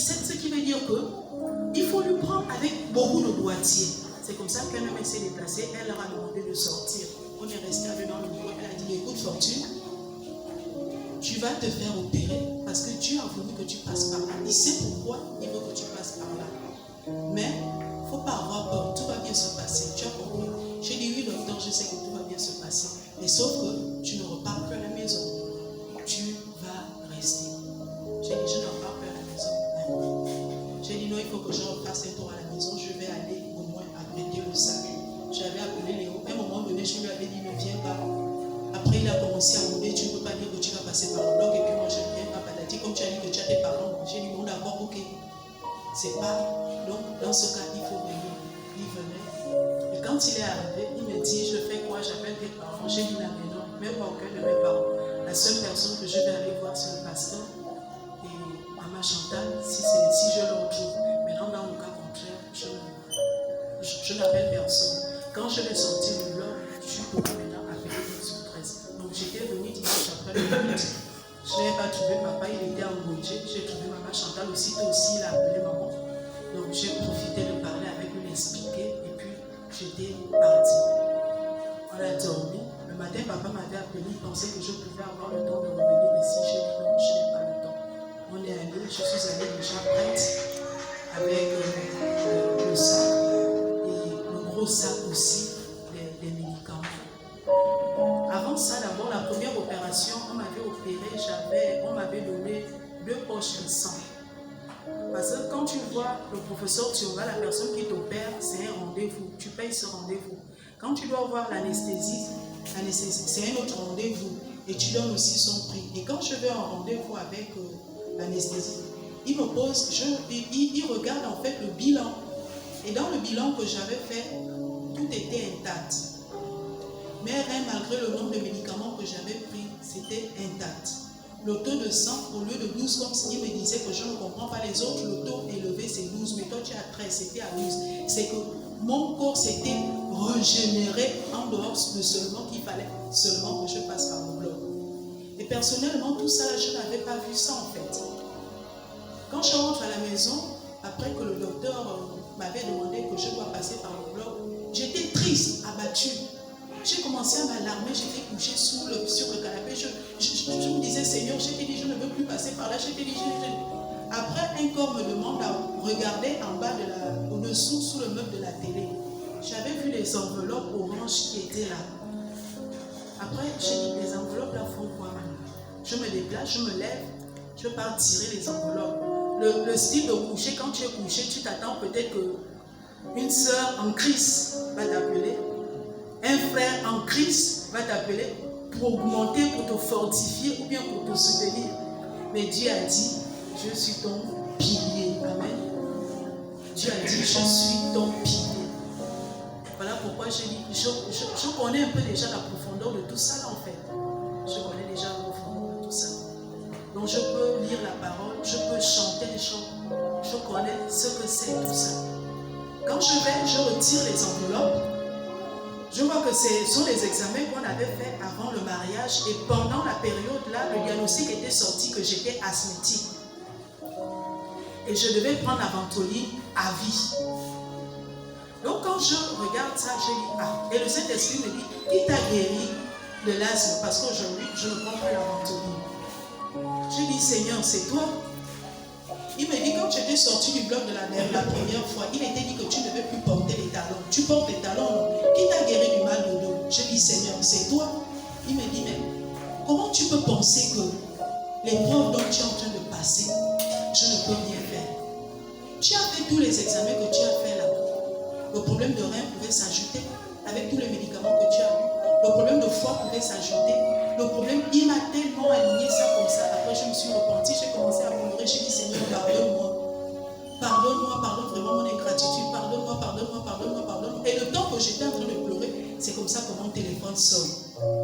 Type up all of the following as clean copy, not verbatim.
17, ce qui veut dire que il faut lui prendre avec beaucoup de doigtiers. C'est comme ça qu'elle même s'est déplacée. Elle leur a demandé de sortir. On est resté avec dans le bureau. Elle a dit, écoute Fortune, tu vas te faire opérer parce que Dieu a voulu que tu passes par là. Il sait pourquoi il veut que tu passes par là. Mais il ne faut pas avoir peur. Tout va bien se passer. Tu as compris? J'ai dit, oui docteur, je sais que tout va bien se passer. Mais sauf que tu ne repars plus à la maison. Tu vas rester. J'ai dit, je ne repars plus à la maison. J'ai dit, non, il faut que je refasse un tour à la maison. Je vais aller au moins apprêter le salut. J'avais appelé Léo. À un moment donné, je lui avais dit, ne viens pas. Après, il a commencé à mourir. Tu ne peux pas dire que tu vas passer par le bloc et que moi, je ne viens pas. Patati, comme tu as dit que tu as tes parents. J'ai dit, bon, d'accord, ok. C'est pas. Donc, dans ce cas, il faut venir. Il venait. Et quand il est arrivé, il me dit, je fais quoi? J'appelle tes parents. J'ai dit, la maison, même pas aucun de mes parents. La seule personne que je vais aller voir, c'est le pasteur. Et Maman Chantal, si je le retrouve. Maintenant, dans le cas contraire, je n'appelle personne. Quand je l'ai sorti du bloc, je peux maintenant appeler une surprise. Donc j'étais venue dimanche après le culte. Je n'avais pas trouvé papa, il était en Gauthier. J'ai trouvé Maman Chantal aussitôt aussi, il a appelé maman. Donc j'ai profité de parler avec lui, l'expliquer, et puis j'étais partie. On a dormi. Le matin, papa m'avait appelé, il pensait que je pouvais avoir le temps de revenir, mais si j'ai dit non, je n'ai pas le temps. On est allé, je suis allée déjà prête avec le sac et le gros sac aussi, les médicaments. Avant ça, d'abord, la première opération, on m'avait opéré, on m'avait donné 2 poches de sang. Parce que quand tu vois le professeur Thionga, la personne qui t'opère, c'est un rendez-vous. Tu payes ce rendez-vous. Quand tu dois voir l'anesthésie, c'est un autre rendez-vous. Et tu donnes aussi son prix. Et quand je vais en rendez-vous avec l'anesthésie, il me pose, il regarde en fait le bilan. Et dans le bilan que j'avais fait, tout était intact. Mais rien, malgré le nombre de médicaments que j'avais pris, c'était intact. Le taux de sang, au lieu de 12, comme il me disait que je ne comprends pas les autres, le taux élevé c'est 12, mais toi tu es à 13, c'était à 12. C'est que mon corps s'était régénéré en dehors de seulement qu'il fallait seulement que je passe par le bloc. Et personnellement, tout ça, je n'avais pas vu ça en fait. Quand je rentre à la maison, après que le docteur m'avait demandé que je dois passer par le bloc, j'étais triste, abattue. J'ai commencé à m'alarmer, j'étais couchée sur le canapé. Je me disais, Seigneur, je t'ai dit, je ne veux plus passer par là. Je t'ai dit, Après, un corps me demande à regarder en bas, au-dessous, sous le meuble de la télé. J'avais vu les enveloppes oranges qui étaient là. Après, j'ai dit, les enveloppes là font quoi maintenant? Je me déplace, je me lève, je pars tirer les enveloppes. Le style de coucher, quand tu es couché, tu t'attends peut-être qu'une sœur en Christ va t'appeler. Un frère en Christ va t'appeler pour augmenter, pour te fortifier ou bien pour te soutenir. Mais Dieu a dit, je suis ton pilier. Amen. Dieu a dit, je suis ton pilier. Voilà pourquoi je dis, je connais un peu déjà la profondeur de tout ça là, en fait. Je connais déjà la profondeur de tout ça. Donc je peux lire la parole, je peux chanter des chants. Je connais ce que c'est tout ça. Quand je retire les enveloppes, je vois que ce sont les examens qu'on avait fait avant le mariage et pendant la période là, le diagnostic était sorti que j'étais asthmatique. Et je devais prendre la ventoline à vie. Donc quand je regarde ça, je dis, ah, et le Saint-Esprit me dit, qui t'a guéri de l'asthme? Parce qu'aujourd'hui, je ne prends plus la ventoline. Je dis, Seigneur, c'est toi. Il me dit, quand tu étais sorti du bloc de la première fois, il était dit que tu ne devais plus porter les talons. Tu portes les talons, non? Qui t'a guéri du mal de dos? Je dis, Seigneur, c'est toi. Il me dit, mais comment tu peux penser que l'épreuve dont tu es en train de passer, je ne peux rien faire? Tu as fait tous les examens que tu as fait là. Le problème de rein pouvait s'ajouter avec tous les médicaments que tu as eu. Le problème de foie pouvait s'ajouter. Le problème, il m'a tellement aligné ça comme ça. Après, je me suis repentie, j'ai commencé à pleurer. J'ai dit, Seigneur, pardonne-moi. Pardonne-moi, pardonne vraiment mon ingratitude. Pardonne-moi, pardonne-moi, pardonne-moi, pardonne-moi. Et le temps que j'étais en train de pleurer, c'est comme ça que mon téléphone sonne.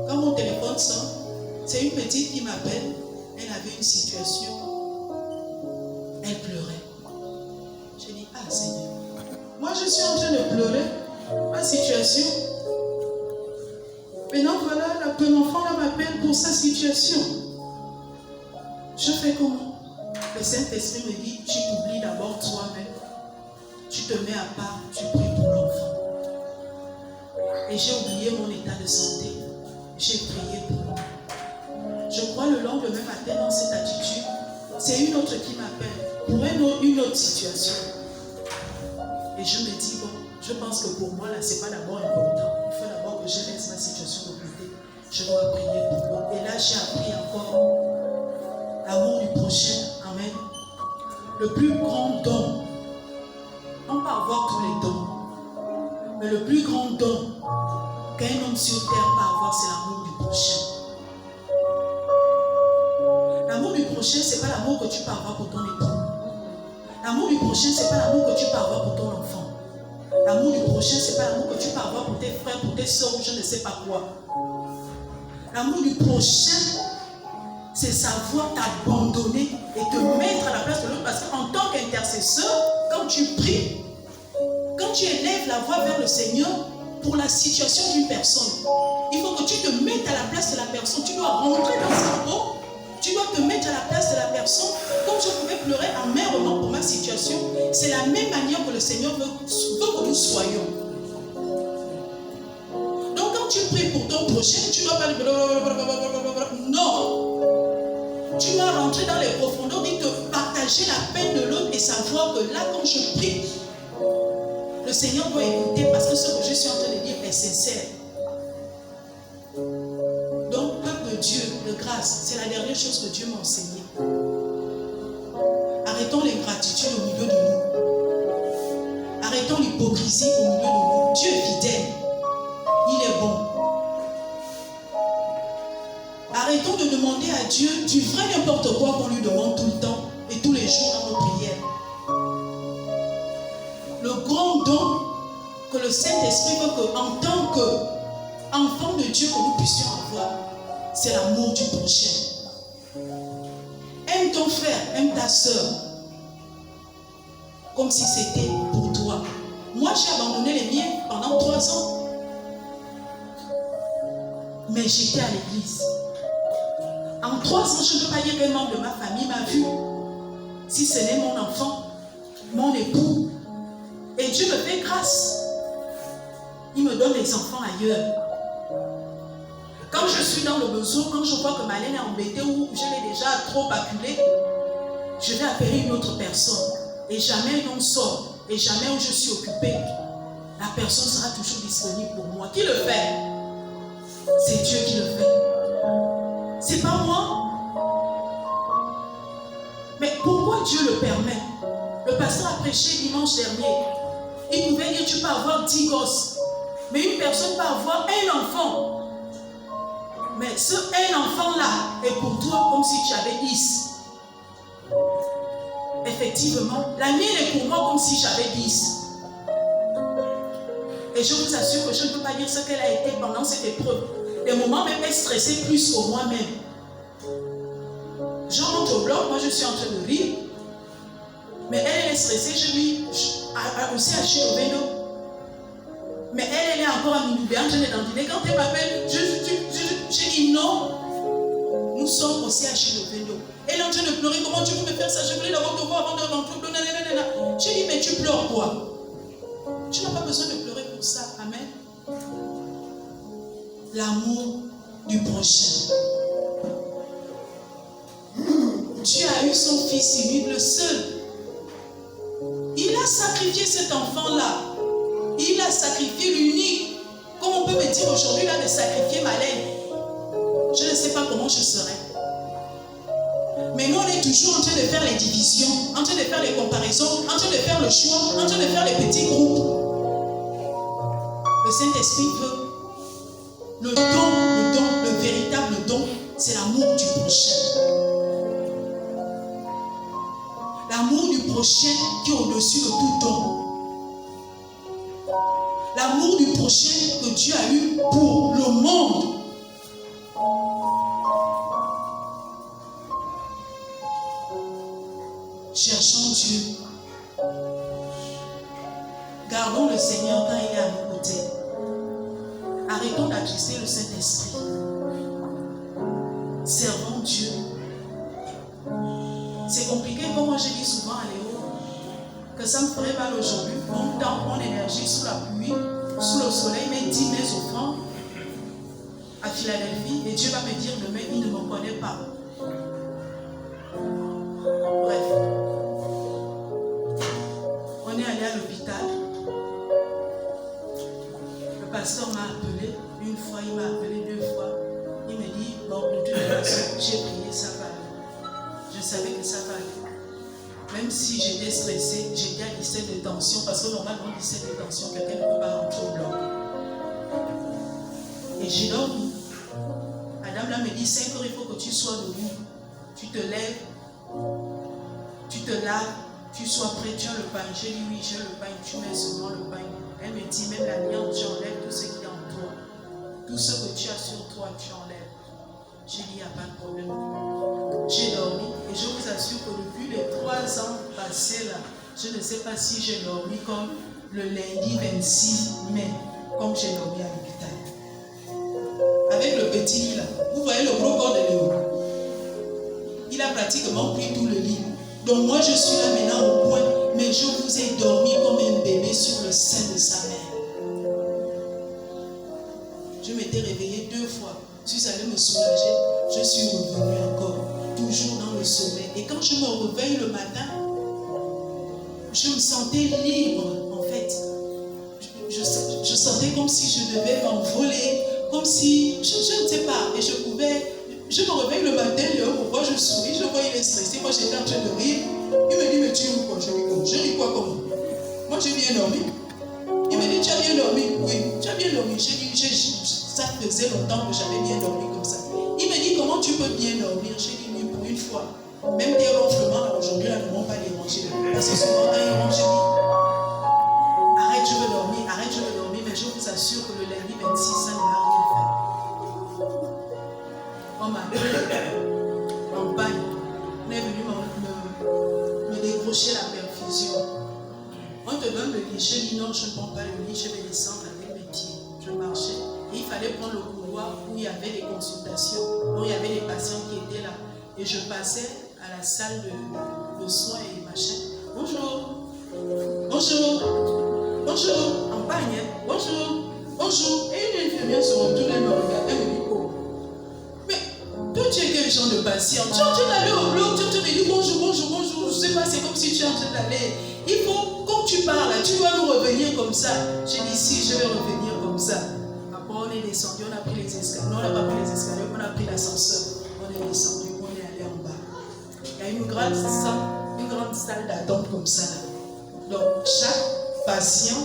Quand mon téléphone sonne, c'est une petite qui m'appelle. Elle avait une situation. Elle pleurait. J'ai dit, ah Seigneur, moi je suis en train de pleurer. Ma situation. Maintenant voilà, l'enfant là m'appelle pour sa situation. Je fais comment? Le Saint-Esprit me dit, tu t'oublies te mets à part, tu pries pour l'enfant. Et j'ai oublié mon état de santé. J'ai prié pour lui. Je crois le lendemain matin dans cette attitude, c'est une autre qui m'appelle pour une autre situation. Et je me dis, bon, je pense que pour moi, là, ce n'est pas d'abord important. Il faut d'abord que je laisse ma situation de côté. Je dois prier pour moi. Et là, j'ai appris encore l'amour du prochain. Amen. Le plus grand don, on peut avoir tous les dons, mais le plus grand don qu'un homme sur terre peut avoir, c'est l'amour du prochain. L'amour du prochain, ce n'est pas l'amour que tu peux avoir pour ton époux. L'amour du prochain, ce n'est pas l'amour que tu peux avoir pour ton enfant. L'amour du prochain, ce n'est pas l'amour que tu peux avoir pour tes frères, pour tes soeurs ou je ne sais pas quoi. L'amour du prochain, c'est savoir t'abandonner et te mettre à la place de l'autre. Parce qu'en tant qu'intercesseur, quand tu pries, quand tu élèves la voix vers le Seigneur pour la situation d'une personne, il faut que tu te mettes à la place de la personne. Tu dois rentrer dans sa peau. Tu dois te mettre à la place de la personne. Comme je pouvais pleurer amèrement pour ma situation, c'est la même manière que le Seigneur veut que nous soyons. Donc quand tu pries pour ton prochain, tu dois pas... Non. Tu dois rentrer dans les profondeurs et te partager la peine de l'autre et savoir que là, quand je prie, le Seigneur doit écouter parce que ce que je suis en train de dire est sincère. Donc, peuple de Dieu, de grâce, c'est la dernière chose que Dieu m'a enseigné. Arrêtons l'ingratitude au milieu de nous. Arrêtons l'hypocrisie au milieu de nous. Dieu est fidèle. Il est bon. Arrêtons de demander à Dieu du vrai n'importe quoi qu'on lui demande tout le temps et tous les jours dans nos prières. Le grand don que le Saint-Esprit veut qu'en tant qu'enfant de Dieu que nous puissions avoir, c'est l'amour du prochain. Aime ton frère, aime ta soeur, comme si c'était pour toi. Moi, j'ai abandonné les miens pendant 3 ans. Mais j'étais à l'église. En 3 ans, je ne peux pas dire qu'un membre de ma famille m'a vu. Si ce n'est mon enfant, mon époux. Et Dieu me fait grâce. Il me donne des enfants ailleurs. Quand je suis dans le besoin, quand je vois que Malène est embêtée ou je l'ai déjà trop acculée, je vais appeler une autre personne. Et jamais un homme sort. Et jamais où je suis occupée, la personne sera toujours disponible pour moi. Qui le fait? C'est Dieu qui le fait. C'est pas moi. Mais pourquoi Dieu le permet? Le pasteur a prêché dimanche dernier. Il pouvait dire tu peux avoir 10 gosses. Mais une personne peut avoir un enfant. Mais ce un enfant-là est pour toi comme si tu avais 10. Effectivement, la mienne est pour moi comme si j'avais 10. Et je vous assure que je ne peux pas dire ce qu'elle a été pendant cette épreuve. Des moments même elle stressait plus que moi-même. Je rentre au bloc, moi je suis en train de rire. Mais elle est stressée, je lui aussi acheté au vélo. Mais elle est encore à Minoubé, en train de dîner. Quand elle m'appelle, j'ai dit non. Nous sommes aussi achetés au vélo. Elle est en train de pleurer. Comment tu peux me faire ça? Je voulais d'abord te voir avant de rentrer. J'ai dit, mais tu pleures quoi? Tu n'as pas besoin de pleurer pour ça. Amen. L'amour du prochain. Dieu a eu son fils unique, le seul. Il a sacrifié cet enfant-là. Il a sacrifié l'unique. Comme on peut me dire aujourd'hui là de sacrifier Malène. Je ne sais pas comment je serai. Mais nous, on est toujours en train de faire les divisions, en train de faire les comparaisons, en train de faire le choix, en train de faire les petits groupes. Le Saint-Esprit veut. Le véritable don, c'est l'amour du prochain. L'amour du prochain qui est au-dessus de tout don. L'amour du prochain que Dieu a eu pour le monde. Cherchons Dieu. Gardons le Seigneur quand il est à nos côtés. Arrêtons d'attrister le Saint-Esprit. Servons Dieu. C'est compliqué, comme moi je dis souvent à Léo, que que ça me ferait mal aujourd'hui. Mon temps, mon énergie sous la pluie, sous le soleil, mais 10 mes offrandes à Philadelphie et Dieu va me dire demain, il ne me connaît pas. Bref. On est allé à l'hôpital. Le pasteur m'a appelé. Une fois, il m'a appelé 2 fois. Il me dit, bon, de toute façon, j'ai prié, ça va aller. Je savais que ça va aller. Même si j'étais stressée, j'étais à 17 de tension, parce que normalement, 17 de tension, quelqu'un ne peut pas rentrer au bloc. Et j'ai dormi. Madame là me dit, 5 heures, il faut que tu sois debout. Tu te lèves, tu te laves, tu sois prêt, tu as le pain. J'ai dit oui, j'ai le pain, tu mets seulement le pain. Elle me dit, même la viande, tu enlèves tout ce qui est en toi. Tout ce que tu as sur toi, tu enlèves. J'ai dit, il n'y a pas de problème. J'ai dormi et je vous assure que depuis les 3 ans passés là, je ne sais pas si j'ai dormi comme le lundi 26 mai, comme j'ai dormi à l'hôpital. Avec le petit lit là, vous voyez le gros corps de Léo. Il a pratiquement pris tout le lit. Donc moi je suis là maintenant au point, mais je vous ai dormi comme un bébé sur le sein de sa mère. Je m'étais réveillée 2 fois. Je suis allée me soulager. Je suis revenue encore, toujours dans le sommeil. Et quand je me réveille le matin, je me sentais libre en fait. Je sentais comme si je devais m'envoler, comme si, je ne sais pas, et je me réveille le matin, Léo, pourquoi je souris, je vois il est stressé, moi j'étais en train de rire. Il me dit, mais tu ris quoi? Je ris quoi comme? Moi j'ai bien dormi. Il me dit, tu as bien dormi? Oui, tu as bien dormi. J'ai dit, ça faisait longtemps que j'avais bien dormi comme ça. Il me dit, comment tu peux bien dormir? J'ai dit, oui, pour une fois. Même des ronflements, aujourd'hui, là, ne m'ont pas dérangé. Parce que souvent, quand ils ronflent, je dis, arrête, je veux dormir, mais je vous assure que le lundi 26, ça ne m'a rien fait. On m'a appelé en bagne. On est venu me décrocher la perfusion. On te donne le lit. J'ai dit non, je ne prends pas le lit, je vais descendre avec mes pieds. Je marchais. Et il fallait prendre le couloir où il y avait des consultations, où il y avait des patients qui étaient là. Et je passais à la salle de soins et machin. Bonjour. Bonjour. Bonjour. En bagne, hein? Bonjour. Bonjour. Et une infirmière se retourne, elle me regarde, elle me dit, oh. Mais toi, tu es quel genre de patient? Tu es en train d'aller au bloc, tu me dis bonjour. Je sais pas, c'est comme si tu es en train d'aller. Il faut, quand tu parles, tu dois nous revenir comme ça. J'ai dit, si, je vais revenir comme ça. Après, on est descendu, on a pris les escaliers. Non, on n'a pas pris les escaliers, on a pris l'ascenseur. On est descendu, on est allé en bas. Il y a une grande salle d'attente comme ça. Donc, chaque patient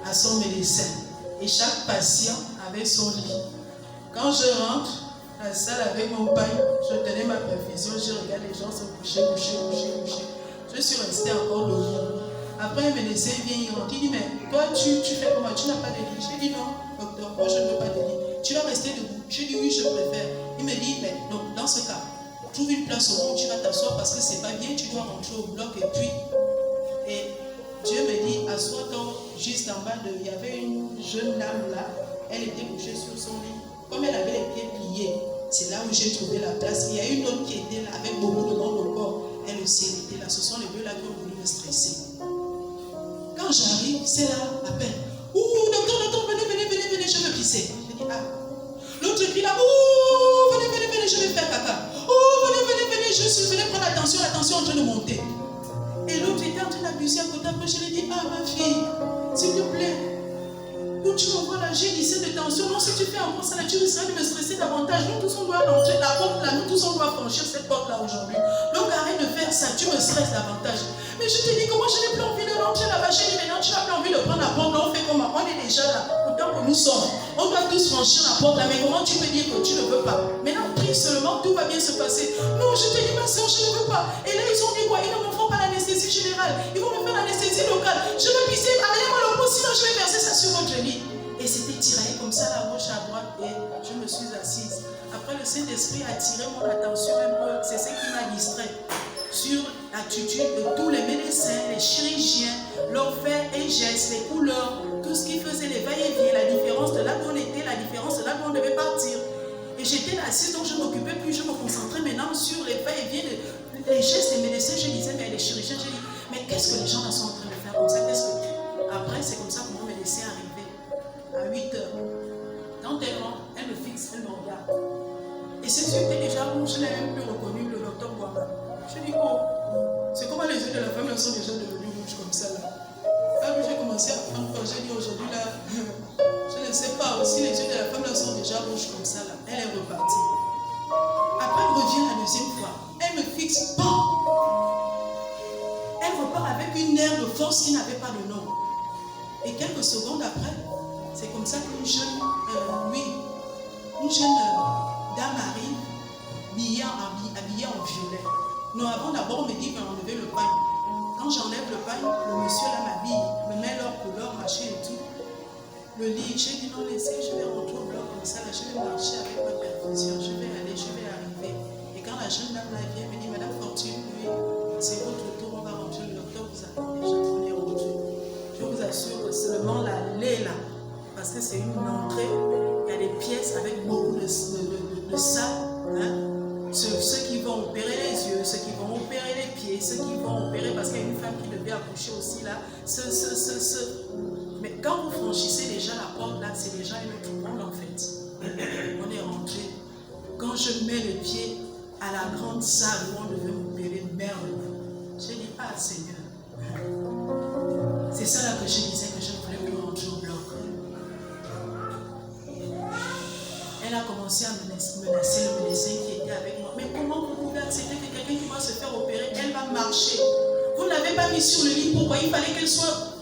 a son médecin. Et chaque patient avait son lit. Quand je rentre, la salle avec mon pain, je tenais ma perfusion, je regarde les gens se coucher. Je suis restée encore debout. Après, un médecin vient, il rentre, il dit, mais toi, tu fais comment? Tu n'as pas de lit? J'ai dit, non, docteur, moi, je ne veux pas de lit. Tu vas rester debout? J'ai dit, oui, je préfère. Il me dit, mais donc, dans ce cas, trouve une place au monde, tu vas t'asseoir parce que c'est pas bien, tu dois rentrer au bloc. Et puis, Dieu me dit, assois-toi juste en bas il y avait une jeune dame là, elle était couchée sur son lit. Comme elle avait les pieds pliés, c'est là où j'ai trouvé la place. Il y a une autre qui était là avec beaucoup de monde au corps. Elle aussi, elle était là. Ce sont les deux là qui ont voulu me stresser. Quand j'arrive, c'est là, à peine. Ouh, docteur, venez, je veux pisser. Je dis, ah. L'autre crie là, ouh, venez, je vais faire caca. Oh, venez, venez prendre attention en train de monter. Et l'autre était en train d'abuser à côté. Après, je lui ai dit, ah, ma fille, s'il te plaît. Où tu me vois là, j'ai 17 de tension. Non, si tu fais encore ça, là, tu risquerais de me stresser davantage. Nous tous, on doit rentrer la porte là. Nous tous, on doit franchir cette porte là aujourd'hui. Donc, arrête de faire ça. Tu me stresses davantage. Mais je te dis que moi, je n'ai plus envie de rentrer là-bas. J'ai dit, maintenant, tu n'as plus envie de prendre la porte. Là, on fait comment? On est déjà là. Autant que nous sommes. On doit tous franchir la porte là. Mais comment tu peux dire que tu ne veux pas? Maintenant, prie seulement, tout va bien se passer. Non, je te dis, ma soeur, je ne veux pas. Et là, ils ont dit quoi? Ils ne me font pas l'anesthésie générale. Ils vont me faire l'anesthésie locale. Je veux pisser. Amenez-moi le pot, sinon je vais verser ça sur votre lit. Et c'était tiraillé comme ça, à gauche, à droite, et je me suis assise. Après, le Saint-Esprit a attiré mon attention un peu, c'est ce qui m'a distrait, sur l'attitude de tous les médecins, les chirurgiens, leurs faits et gestes, les couleurs, tout ce qui faisait les va-et-vient, la différence de là où on était, la différence de là où on devait partir. Et j'étais assise, donc je ne m'occupais plus, je me concentrais maintenant sur les va-et-vient, les gestes des médecins. Je disais, mais les chirurgiens, j'ai dit, mais qu'est-ce que les gens sont en train Et ses yeux étaient déjà rouges, je n'ai même plus reconnu le docteur Boaba. Je dis, oh, c'est comment les yeux de la femme là sont déjà devenus rouges comme ça là. Là, j'ai commencé à prendre peur. J'ai dit aujourd'hui là, je ne sais pas, si les yeux de la femme là sont déjà rouges comme ça là, elle est repartie. Après, elle revient la deuxième fois. Elle me fixe, bon. Elle repart avec une aire de force qui n'avait pas de nom. Et quelques secondes après, c'est comme ça qu'une jeune, dame arrive, habillée en violet. Nous avons d'abord me dit d'enlever le pagne. Quand j'enlève le pagne, le monsieur là m'habille, me met leur couleur, machin et tout. Le lit, j'ai dit non, laissez, je vais rentrer au bloc comme ça, là, je vais marcher avec ma perfusion, je vais aller, je vais arriver. Et quand la jeune dame là vient, elle me dit, Madame Fortune, oui, c'est votre tour, on va rentrer, le docteur vous attend déjà, on est rentré. Je vous assure que seulement l'allée là, parce que c'est une entrée, il y a des pièces avec beaucoup de sang, hein? Ceux qui vont opérer les yeux, ceux qui vont opérer les pieds, ceux qui vont opérer, parce qu'il y a une femme qui devait accoucher aussi là, Mais quand vous franchissez déjà la porte là, c'est déjà une autre monde en fait. On est rentré. Quand je mets le pied à la grande salle où on devait m'opérer, merde, je dis, ah Seigneur. C'est ça là que je disais que je ne voulais plus rentrer au bloc. Elle a commencé à menacer le médecin qui était avec moi. Mais comment vous pouvez accepter que quelqu'un qui va se faire opérer, elle va marcher? Vous ne l'avez pas mis sur le lit, pourquoi? Il fallait qu'elle soit...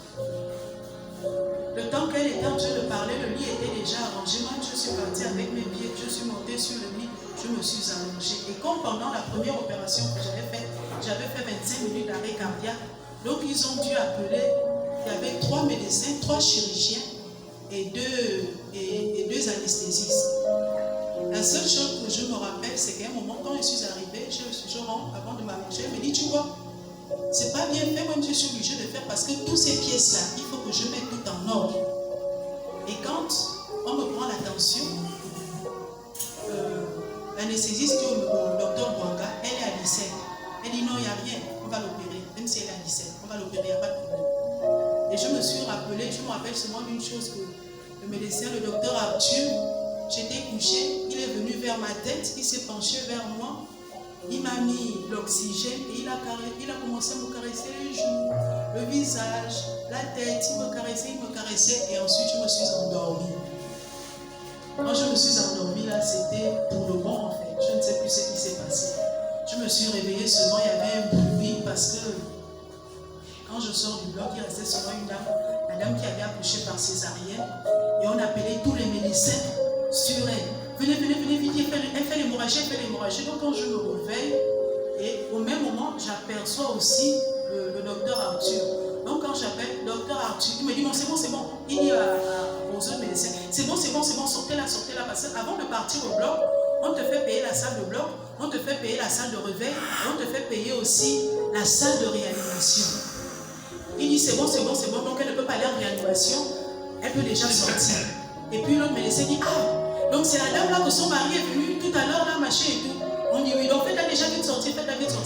Le temps qu'elle était en train de parler, le lit était déjà arrangé. Moi, je suis partie avec mes pieds, je suis montée sur le lit, je me suis allongée. Et comme pendant la première opération que j'avais fait 25 minutes d'arrêt cardiaque, donc ils ont dû appeler, il y avait 3 médecins, 3 chirurgiens et deux anesthésistes. La seule chose que je me rappelle, c'est qu'à un moment, quand je suis arrivée, je rentre avant de m'allonger, elle me dit, tu vois, c'est pas bien fait, même je suis obligée de faire parce que toutes ces pièces-là, il faut que je mette tout en ordre. Et quand on me prend la tension, l'anesthésiste qui est au docteur Bwanga, elle est à 17. Elle dit non, il n'y a rien, on va l'opérer. Même si elle est à 17, on va l'opérer, il n'y a pas de problème. Et je me suis rappelé, je me rappelle seulement d'une chose que le médecin, le docteur Arthur, j'étais couchée, il est venu vers ma tête, il s'est penché vers moi. Il m'a mis l'oxygène et il a commencé à me caresser les joues, le visage, la tête. Il me caressait et ensuite je me suis endormie. Quand je me suis endormie là, c'était pour le bon en fait. Je ne sais plus ce qui s'est passé. Je me suis réveillée seulement, il y avait un bruit parce que quand je sors du bloc, il restait seulement une dame, la dame qui avait accouché par césarienne, et on appelait tous les médecins sur elle. Venez, vite, elle fait l'hémorragie. Donc quand je me réveille, et au même moment, j'aperçois aussi le docteur Arthur. Donc quand j'appelle le docteur Arthur, il me dit non, c'est bon. Il dit aux autres médecins, c'est bon, sortez là, parce qu'avant de partir au bloc, on te fait payer la salle de bloc, on te fait payer la salle de réveil, et on te fait payer aussi la salle de réanimation. Il dit c'est bon, donc elle ne peut pas aller en réanimation, elle peut déjà sortir. Et puis l'autre médecin dit, ah, donc c'est la dame là que son mari est venu tout à l'heure là, machin et tout. On dit oui, donc faites-la déjà vite sortir,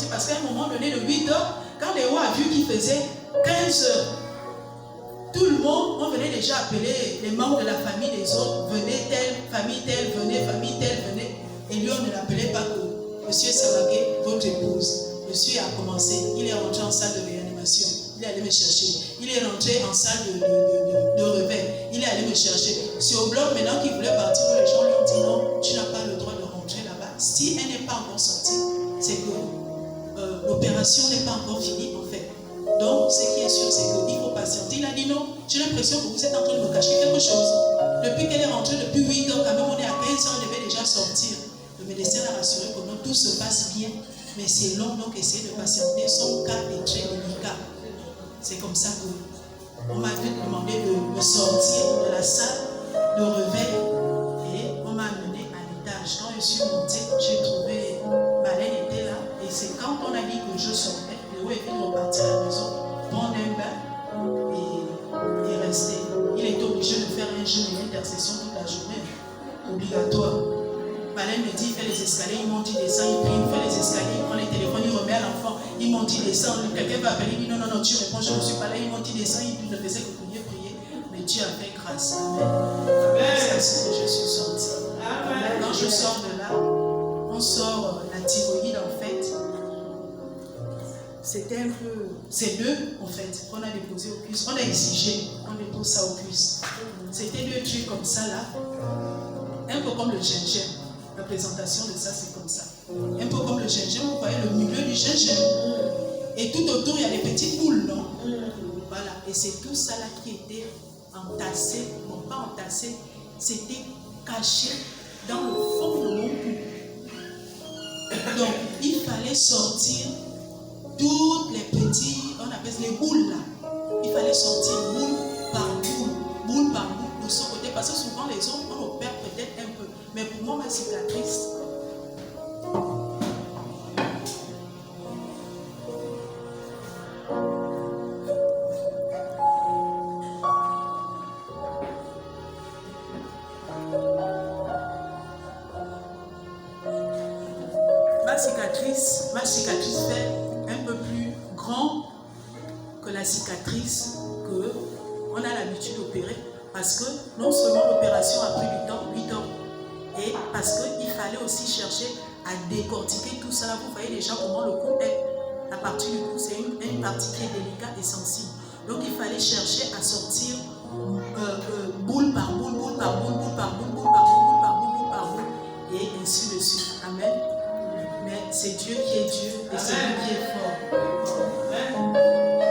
parce qu'à un moment donné, de 8 heures, quand Léo a vu qu'il faisait 15 heures, tout le monde, on venait déjà appeler les membres de la famille des autres, venez telle, famille telle, venez. Et lui, on ne l'appelait pas que Monsieur Samagué, votre épouse. Monsieur a commencé, il est rentré en salle de réanimation, il est allé me chercher. Il est rentré en salle de réveil, il est allé me chercher. C'est au bloc maintenant qu'il voulait partir, où les gens lui ont dit non, tu n'as pas le droit de rentrer là-bas. Si elle n'est pas encore sortie, c'est que l'opération n'est pas encore finie en fait. Donc, ce qui est sûr, c'est qu'il faut patienter. Il a dit non, j'ai l'impression que vous êtes en train de me cacher quelque chose. Depuis qu'elle est rentrée, depuis 8 heures, quand même, on est à 15 heures, elle devait déjà sortir. Le médecin l'a rassuré que non, tout se passe bien, mais c'est long, donc essayez de patienter. Son cas est très délicat. C'est comme ça qu'on m'a demandé de me sortir de la salle de réveil et on m'a amené à l'étage. Quand je suis montée, j'ai trouvé Malène était là et c'est quand on a dit que je sortais, Léo est venu repartir à la maison, prendre un bain et rester. Il était obligé de faire un jeûne et une intercession toute la journée, obligatoire. Malène me dit, il fait les escaliers, il monte, il descend, il prie, il fait les escaliers, il prend les téléphones, il remet à l'enfant, il monte, il descend, quelqu'un va appeler, il dit non, tu réponds, je ne suis pas là, il monte, il descend, il ne faisait que prier, mais Dieu a fait grâce. Amen. C'est ainsi que je suis sortie. Quand je sors de là, on sort la thyroïde en fait, c'était un peu, c'est deux en fait qu'on a déposé au cuisse, on a exigé, on dépose ça au cuisse. C'était deux trucs comme ça là, un peu comme le gingembre. La présentation de ça c'est comme ça, un peu comme le gingembre, vous voyez le milieu du gingembre et tout autour il y a des petites boules, non? Voilà, et c'est tout ça là qui était entassé, bon pas entassé, c'était caché dans le fond de mon cou. Donc il fallait sortir toutes les petites, on appelle les boules là. Il fallait sortir boule par boule de ce côté, parce que souvent les autres on opère peut-être un peu, mais pour moi ma cicatrice, ma cicatrice fait un peu plus grand que la cicatrice que on a l'habitude d'opérer, parce que non seulement l'opération a pris du temps, 8 ans, et parce qu'il fallait aussi chercher à décortiquer tout ça. Vous voyez déjà comment le cou est. La partie du cou, c'est une partie qui est délicate et sensible. Donc il fallait chercher à sortir boule par boule, boule par boule, boule par boule, boule par boule, boule par boule, boule par boule, et ainsi de suite. Amen. Mais c'est Dieu qui est Dieu et c'est lui qui est fort.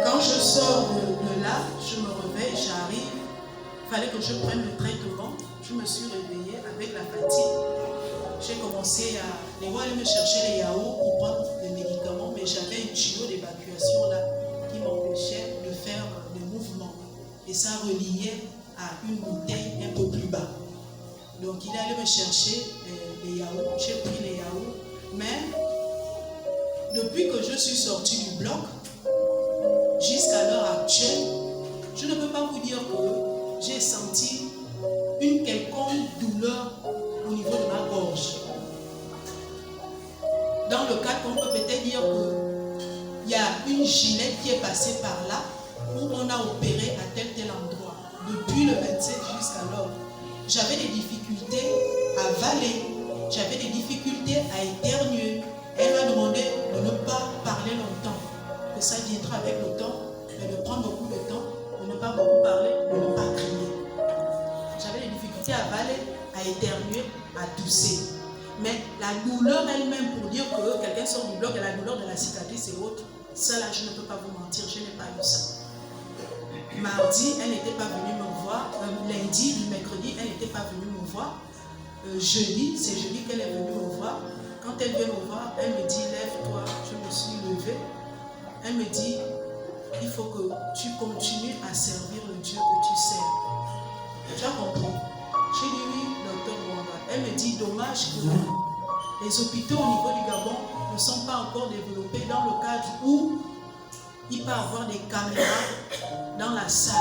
Quand je sors de là, je me réveille, j'arrive. Il fallait que je prenne le traitement. Je me suis réveillée avec la fatigue. J'ai commencé à... Les voix allaient me chercher les yaourts pour prendre des médicaments, mais j'avais un tuyau d'évacuation là qui m'empêchait de faire des mouvements. Et ça reliait à une bouteille un peu plus bas. Donc il allait me chercher les yaourts. J'ai pris les yaourts. Mais depuis que je suis sortie du bloc, jusqu'à l'heure actuelle, je ne peux pas vous dire que j'ai senti une quelconque douleur au niveau de ma gorge. Dans le cas qu'on peut peut-être dire qu'il y a une gilette qui est passée par là, où on a opéré à tel endroit. Depuis le 27 jusqu'à l'heure, j'avais des difficultés à avaler, j'avais des difficultés à éternuer. Elle m'a demandé de ne pas parler longtemps, que ça viendra avec le temps, mais de prendre beaucoup de temps, de ne pas beaucoup parler, de ne pas crier. J'avais des difficultés à avaler, à éternuer, à tousser. Mais la douleur elle-même, pour dire que quelqu'un sort du bloc et la douleur de la cicatrice et autres, ça là, je ne peux pas vous mentir, je n'ai pas eu ça. Mardi, elle n'était pas venue me voir. Lundi, mercredi, elle n'était pas venue me voir. Jeudi, c'est jeudi qu'elle est venue me voir. Quand elle vient me voir, elle me dit, lève-toi. Je me suis levée. Elle me dit, il faut que tu continues à servir le Dieu que tu sers. Tu as compris? J'ai dit oui, docteur Mwanga. Elle me dit, dommage que les hôpitaux au niveau du Gabon ne sont pas encore développés dans le cadre où il peut y avoir des caméras dans la salle.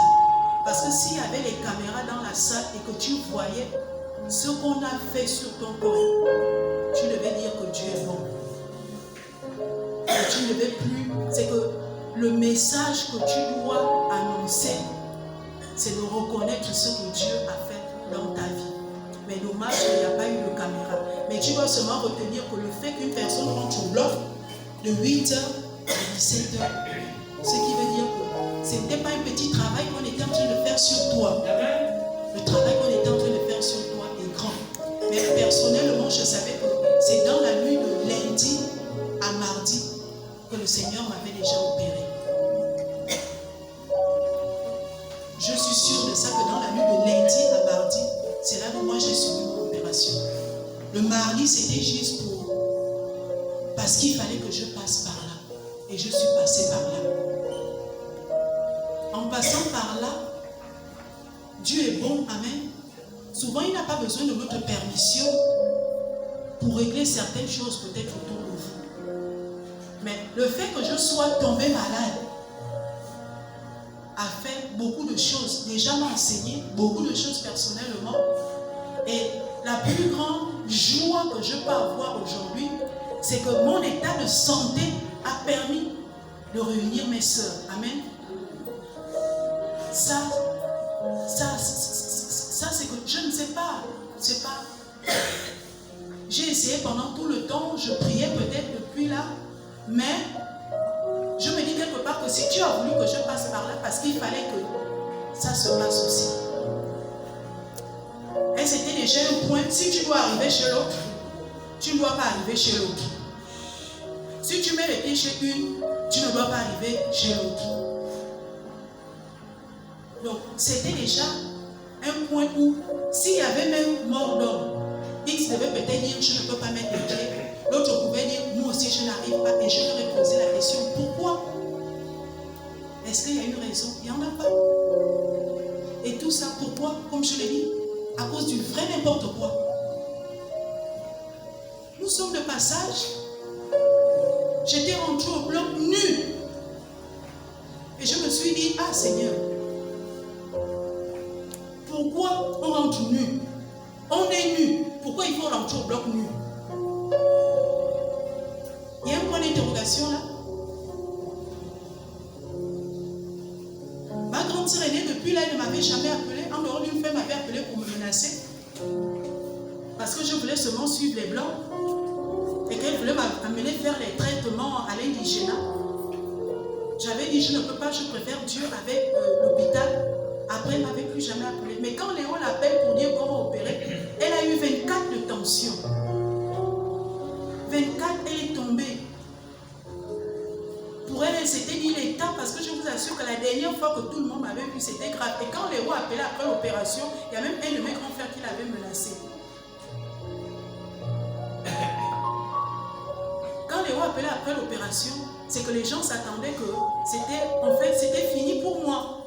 Parce que s'il y avait des caméras dans la salle et que tu voyais ce qu'on a fait sur ton corps, tu devais dire que Dieu est bon. Et tu ne devais plus. C'est que le message que tu dois annoncer, c'est de reconnaître ce que Dieu a fait dans ta vie. Mais dommage qu'il n'y a pas eu de caméra. Mais tu dois seulement retenir que le fait qu'une personne rentre au bloc de 8h à 17h, ce qui veut dire que ce n'était pas un petit travail qu'on était en train de faire sur toi. Le travail qu'on était en train de faire sur toi est grand. Mais personnellement, je savais que c'est dans la nuit de lundi à mardi que le Seigneur m'avait déjà opéré. Je suis sûre de ça, que dans la nuit de lundi à mardi, c'est là que moi j'ai suivi mon opération. Le mardi, c'était juste pour... parce qu'il fallait que je passe par là. Et je suis passée par là. En passant par là, Dieu est bon, amen. Souvent, il n'a pas besoin de notre permission pour régler certaines choses peut-être autour de vous. Mais le fait que je sois tombée malade a fait beaucoup de choses. Déjà m'a enseigné beaucoup de choses personnellement. Et la plus grande joie que je peux avoir aujourd'hui, c'est que mon état de santé a permis de réunir mes sœurs. Amen. Ça c'est que je ne sais pas. C'est pas. J'ai essayé pendant tout le temps, je priais peut-être depuis là, mais je me dis quelque part que si tu as voulu que je passe par là, parce qu'il fallait que ça se passe aussi. Et c'était déjà un point, si tu dois arriver chez l'autre, tu ne dois pas arriver chez l'autre. Si tu mets les pieds chez une, tu ne dois pas arriver chez l'autre. Donc, c'était déjà un point où, s'il y avait même mort d'homme, X devait peut-être dire, je ne peux pas mettre les pieds. L'autre pouvait dire, moi aussi je n'arrive pas. Et je leur ai posé la question, pourquoi? Est-ce qu'il y a une raison? Il n'y en a pas. Et tout ça, pourquoi? Comme je l'ai dit, à cause du vrai n'importe quoi. Nous sommes de passage. J'étais rentrée au bloc nu. Et je me suis dit, ah Seigneur, pourquoi on rentre nu? On est nu. Pourquoi il faut rentrer au bloc nu? Il y a un point d'interrogation là. Ma grande sœur aînée, depuis là, elle ne m'avait jamais appelé. En dehors d'une fois, elle m'avait appelé pour me menacer. Parce que je voulais seulement suivre les blancs. Et qu'elle voulait m'amener faire les traitements à l'indigénat. J'avais dit, je ne peux pas, je préfère Dieu avec l'hôpital. Après, elle ne m'avait plus jamais appelé. Mais quand Léon l'appelle pour dire comment opérer, elle a eu 24 de tension. 24, elle est tombée. Pour elle, elle s'était dit l'état, parce que je vous assure que la dernière fois que tout le monde m'avait vu, c'était grave. Et quand Léon a appelé après l'opération, il y a même un de mes grands frères qui l'avait menacé. Quand Léon a appelé après l'opération, c'est que les gens s'attendaient que c'était fini pour moi.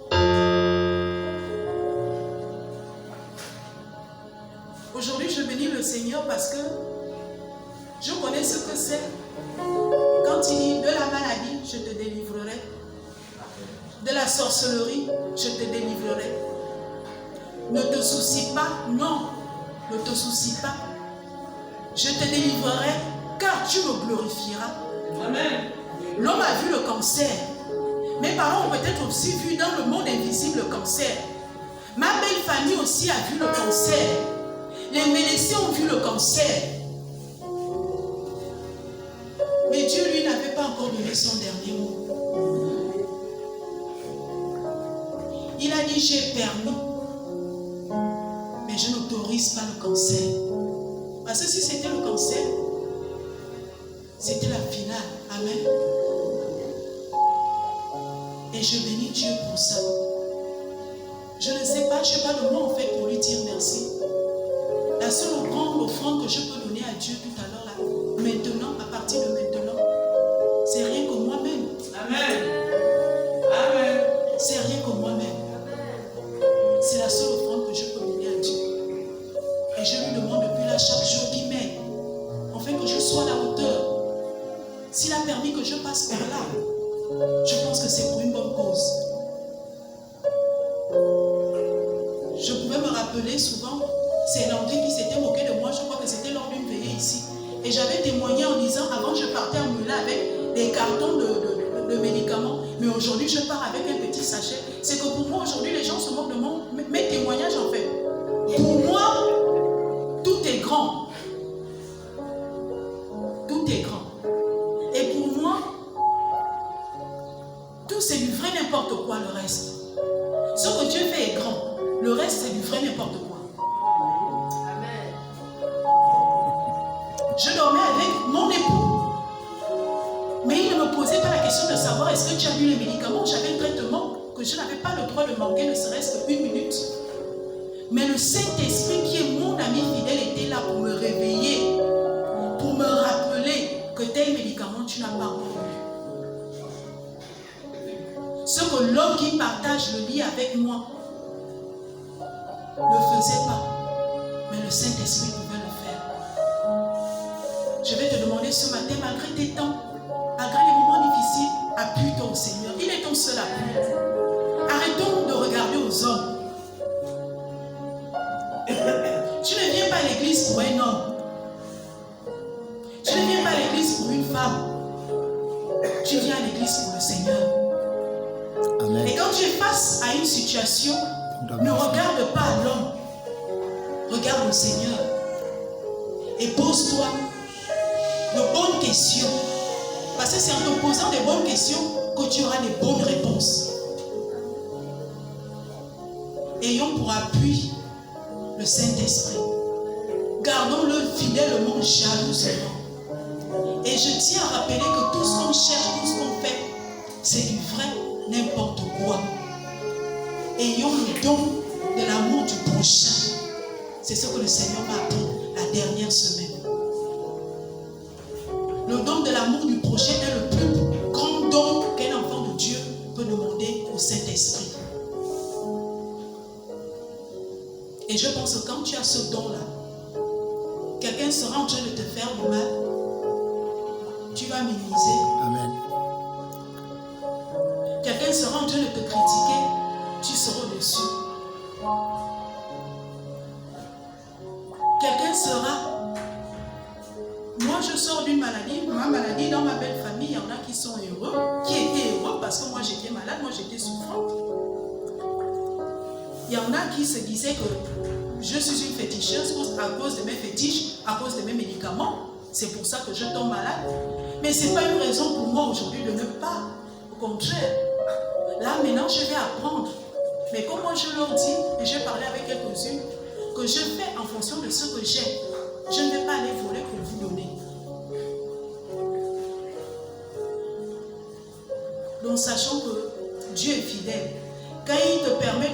Aujourd'hui, je bénis le Seigneur parce que je connais ce que c'est. Quand il dit de la maladie, je te délivrerai. De la sorcellerie, je te délivrerai. Ne te soucie pas, non, ne te soucie pas. Je te délivrerai car tu me glorifieras. Amen. L'homme a vu le cancer. Mes parents ont peut-être aussi vu dans le monde invisible le cancer. Ma belle famille aussi a vu le cancer. Les médecins ont vu le cancer. Mais Dieu, lui, n'avait pas encore donné son dernier mot. Il a dit, j'ai permis. Mais je n'autorise pas le cancer. Parce que si c'était le cancer, c'était la finale. Amen. Et je bénis Dieu pour ça. Je ne sais pas, je n'ai pas le mot en fait pour lui dire merci. La seule grande offrande que je peux donner à Dieu tout à l'heure, là, maintenant, à partir de maintenant, c'est rien que moi-même. Amen. Amen. C'est rien que moi-même. C'est la seule offrande que je peux donner à Dieu. Et je lui demande depuis là chaque jour qu'il m'aide, afin que je sois à la hauteur. S'il a permis que je passe par là, je pense que c'est pour une bonne cause. Je pouvais me rappeler souvent, c'est Landry qui s'était moqué de moi, je crois que c'était lors d'une veillée ici. Et j'avais témoigné en disant, avant je partais en Mula avec des cartons de médicaments, mais aujourd'hui je pars avec un petit sachet. C'est que pour moi aujourd'hui les gens se moquent de mes témoignages en fait. Pour moi, tout est grand. Tout est grand. Et pour moi, tout c'est du vrai n'importe quoi le reste. Ce que Dieu fait est grand. Le reste c'est du vrai n'importe quoi. Amen. Je dormais avec mon époux. Mais il ne me posait pas la question de savoir est-ce que tu as eu les médicaments. J'avais un traitement que je n'avais pas le droit de manquer, ne serait-ce qu'une minute. Mais le Saint-Esprit qui est mon ami fidèle était là pour me réveiller, pour me rappeler que tel médicament tu n'as pas encore eu. Ce que l'homme qui partage le lit avec moi ne faisait pas, mais le Saint-Esprit pouvait le faire. Je vais te demander ce matin, malgré tes temps, malgré les moments difficiles, appuie-toi au Seigneur. Il est ton seul appui. Arrêtons de regarder aux hommes. Tu ne viens pas à l'église pour un homme. Tu ne viens pas à l'église pour une femme. Tu viens à l'église pour le Seigneur. Amen. Et quand tu es face à une situation, ne regarde pas à l'homme. Regarde au Seigneur. Et pose-toi de bonnes questions. Parce que c'est en te posant des bonnes questions que tu auras les bonnes réponses. Ayons pour appui le Saint-Esprit. Gardons-le fidèlement, jalousement. Et je tiens à rappeler que tout ce qu'on cherche, tout ce qu'on fait, c'est du vrai n'importe quoi. Ayons le don de l'amour du prochain. C'est ce que le Seigneur m'a appris la dernière semaine. Le don de l'amour du prochain est le plus grand don qu'un enfant de Dieu peut demander au Saint-Esprit. Et je pense que quand tu as ce don-là, quelqu'un sera en train de te faire du mal, tu vas minimiser. Amen. Quelqu'un sera en train de te critiquer, tu seras dessus. Quelqu'un sera... Moi, je sors d'une maladie. Ma maladie, dans ma belle famille, il y en a qui sont heureux, qui étaient heureux parce que moi, j'étais malade, moi, j'étais souffrante. Il y en a qui se disaient que je suis une féticheuse à cause de mes fétiches, à cause de mes médicaments. C'est pour ça que je tombe malade. Mais ce n'est pas une raison pour moi aujourd'hui de ne pas. Au contraire. Là, maintenant, je vais apprendre. Mais comme moi, je leur dis, et j'ai parlé avec quelques-unes, que je fais en fonction de ce que j'ai. Je ne vais pas aller voler pour vous donner. Donc, sachant que Dieu est fidèle. Quand il te permet